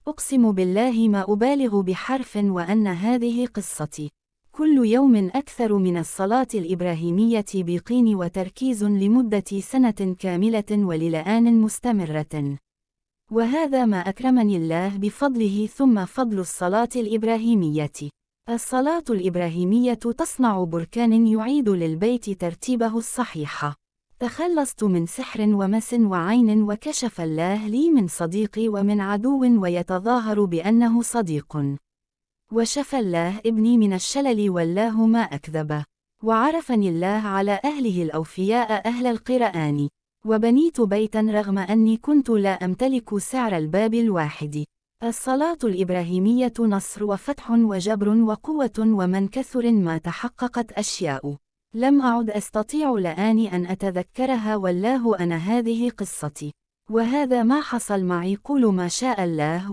أقسم بالله ما أبالغ بحرف وأن هذه قصتي. كل يوم أكثر من الصلاة الإبراهيمية بيقين وتركيز لمدة سنة كاملة وللآن مستمرة. وهذا ما أكرمني الله بفضله، ثم فضل الصلاة الإبراهيمية. الصلاة الإبراهيمية تصنع بركان يعيد للبيت ترتيبه الصحيح. تخلصت من سحر ومس وعين، وكشف الله لي من صديقي ومن عدو ويتظاهر بأنه صديق. وشفى الله ابني من الشلل والله ما أكذب. وعرفني الله على أهله الأوفياء أهل القرآن. وبنيت بيتا رغم أني كنت لا أمتلك سعر الباب الواحد. الصلاة الإبراهيمية نصر وفتح وجبر وقوة، ومن كثر ما تحققت أشياء لم أعد أستطيع لآن أن أتذكرها، والله أنا هذه قصتي. وهذا ما حصل معي، قولوا ما شاء الله.